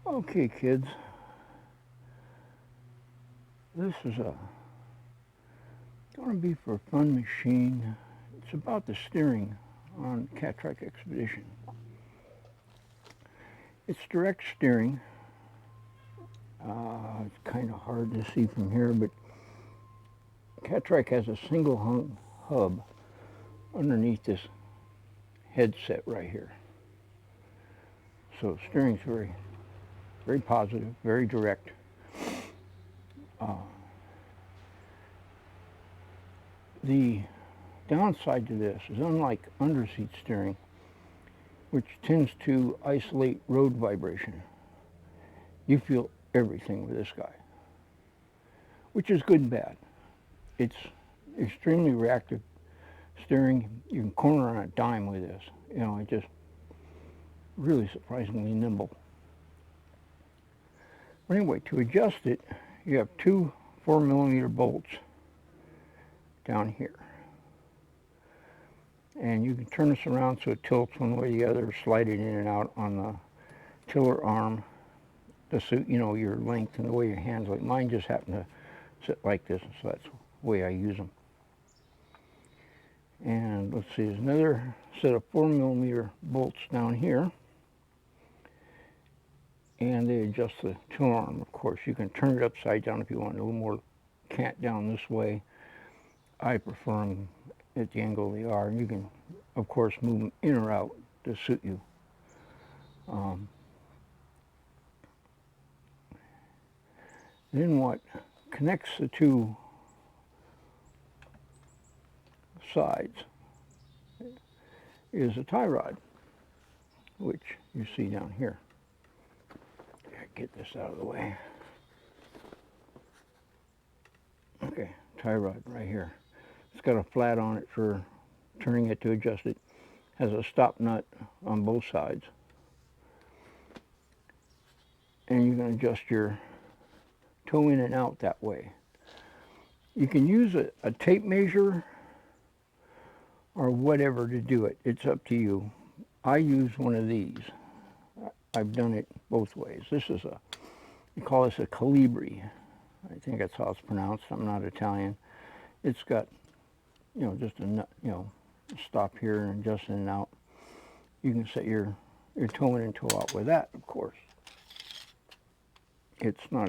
Okay, kids, this is going to be for a fun machine. It's about the steering on Catrike Expedition. It's direct steering. It's kind of hard to see from here, but Catrike has a single hung hub underneath this headset right here. So steering's very positive, very direct. Uh, the downside to this is unlike underseat steering, which tends to isolate road vibration, you feel everything with this guy, which is good and bad. It's extremely reactive steering. You can corner on a dime with this. It just really surprisingly nimble. Anyway, to adjust it, you have two 4mm bolts down here. And you can turn this around so it tilts one way or the other, slide it in and out on the tiller arm to suit, your length and the way your hands like. Mine just happen to sit like this, so that's the way I use them. And let's see, there's another set of 4mm bolts down here. And they adjust the tiller arm, of course. You can turn it upside down if you want a little more cant down this way. I prefer them at the angle they are. And you can, of course, move them in or out to suit you. Then what connects the two sides is a tie rod, which you see down here. Get this out of the way. Okay, tie rod right here. It's got a flat on it for turning it to adjust it. Has a stop nut on both sides. And you can adjust your toe in and out that way. You can use a tape measure or whatever to do it. It's up to you. I use one of these. I've done it both ways. This is they call this a calibri. I think that's how it's pronounced. I'm not Italian. It's got, just a stop here and adjust in and out. You can set your toe in and toe out with that, of course. It's not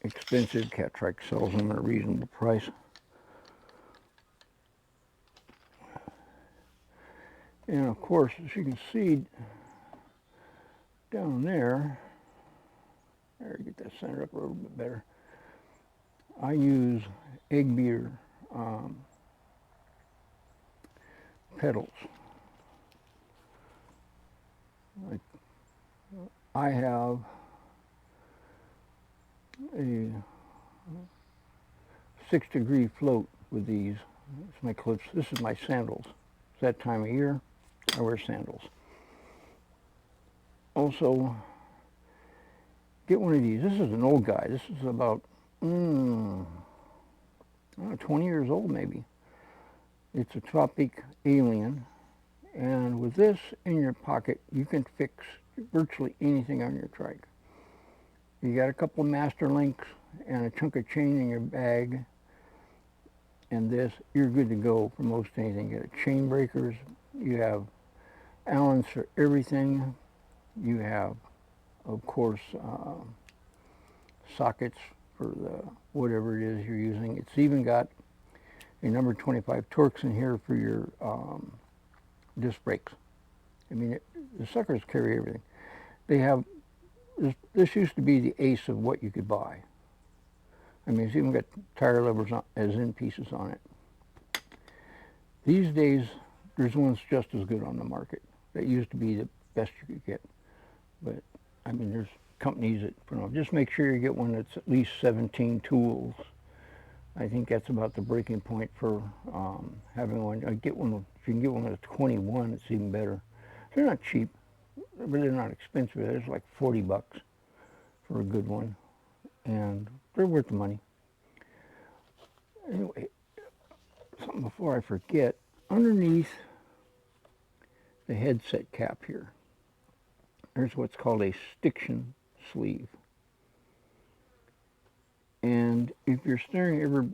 expensive. Catrike sells them at a reasonable price. And of course, as you can see down there, get that centered up a little bit better. I use egg beater pedals. I have a 6-degree float with these. It's my clips. This is my sandals. It's that time of year. I wear sandals. Also, get one of these. This is an old guy. This is about 20 years old maybe. It's a Tropic Alien, and with this in your pocket, you can fix virtually anything on your trike. You got a couple of master links and a chunk of chain in your bag, and this, you're good to go for most anything. You got chain breakers, you have Allens for everything. You have, of course, sockets for the whatever it is you're using. It's even got a number 25 Torx in here for your disc brakes. I mean, the suckers carry everything. They have, this used to be the ace of what you could buy. I mean, it's even got tire levers as in pieces on it. These days, there's ones just as good on the market. That used to be the best you could get. But, I mean, there's companies that, just make sure you get one that's at least 17 tools. I think that's about the breaking point for having one. Get one. If you can get one that's 21, it's even better. They're not cheap, but they're not expensive. There's like 40 bucks for a good one, and they're worth the money. Anyway, something before I forget. Underneath the headset cap here, there's what's called a stiction sleeve. And if your steering ever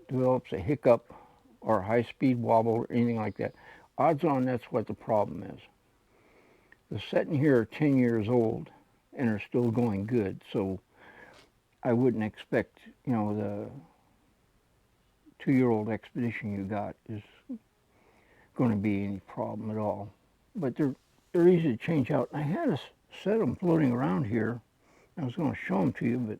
develops a hiccup or high-speed wobble or anything like that, odds on that's what the problem is. The setting here are 10 years old and are still going good, so I wouldn't expect, you know, the 2-year-old Expedition you got is going to be any problem at all. But they're easy to change out. I had a set of them floating around here. I was going to show them to you, but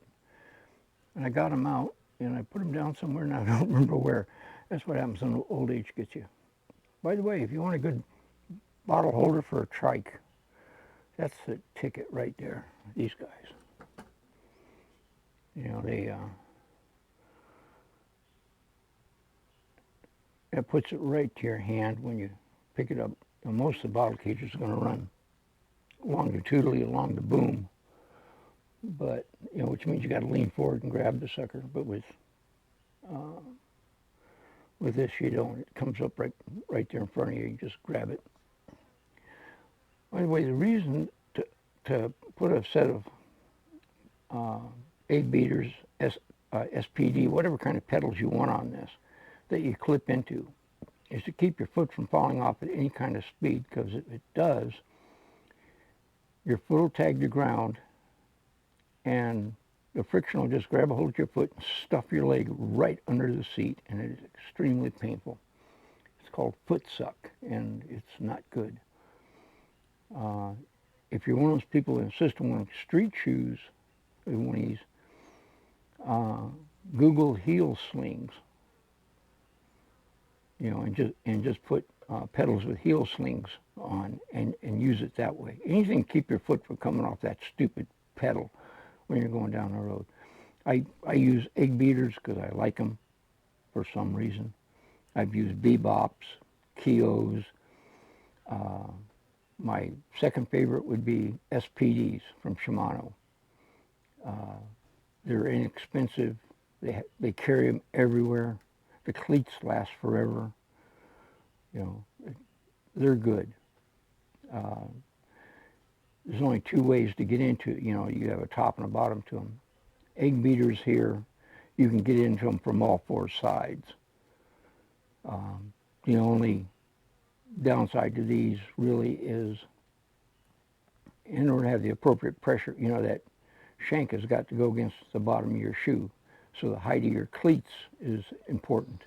and I got them out and I put them down somewhere and I don't remember where. That's what happens when old age gets you. By the way, if you want a good bottle holder for a trike, that's the ticket right there. These guys, you know, that puts it right to your hand when you pick it up. You know, most of the bottle cages are going to run longitudinally along the boom, but you know, which means you got to lean forward and grab the sucker. But with this, you don't. It comes up right there in front of you. You just grab it. By the way, the reason to put a set of egg beaters, SPD, whatever kind of pedals you want on this, that you clip into, is to keep your foot from falling off at any kind of speed, because if it does, your foot will tag the ground and the friction will just grab a hold of your foot and stuff your leg right under the seat, and it is extremely painful. It's called foot suck, and it's not good. If you're one of those people that insist on wearing street shoes, one of these, Google heel slings, you know, and just put pedals with heel slings on and use it that way. Anything to keep your foot from coming off that stupid pedal when you're going down the road. I use egg beaters because I like them for some reason. I've used bebops, Kios. My second favorite would be SPDs from Shimano. They're inexpensive. They carry them everywhere. The cleats last forever. You know, they're good. There's only two ways to get into it. You know, you have a top and a bottom to them. Egg beaters here, you can get into them from all four sides. The only downside to these really is, in order to have the appropriate pressure, you know, that shank has got to go against the bottom of your shoe. So the height of your cleats is important.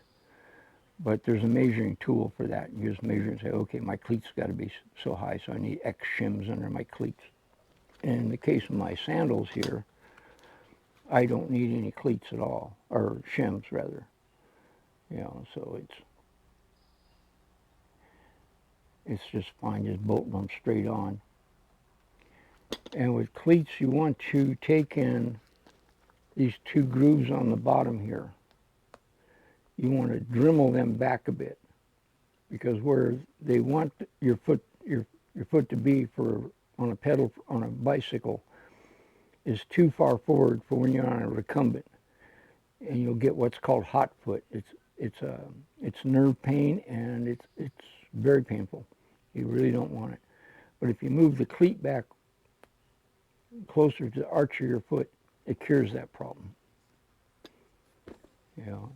But there's a measuring tool for that. You just measure and say, okay, my cleats got to be so high, so I need X shims under my cleats. And in the case of my sandals here, I don't need any cleats at all, or shims rather. You know, so it's just fine, just bolting them straight on. And with cleats, you want to take in these two grooves on the bottom here. You want to Dremel them back a bit, because where they want your foot to be for on a pedal on a bicycle is too far forward for when you're on a recumbent, and you'll get what's called hot foot. It's nerve pain, and it's very painful. You really don't want it. But if you move the cleat back closer to the arch of your foot, it cures that problem. You know,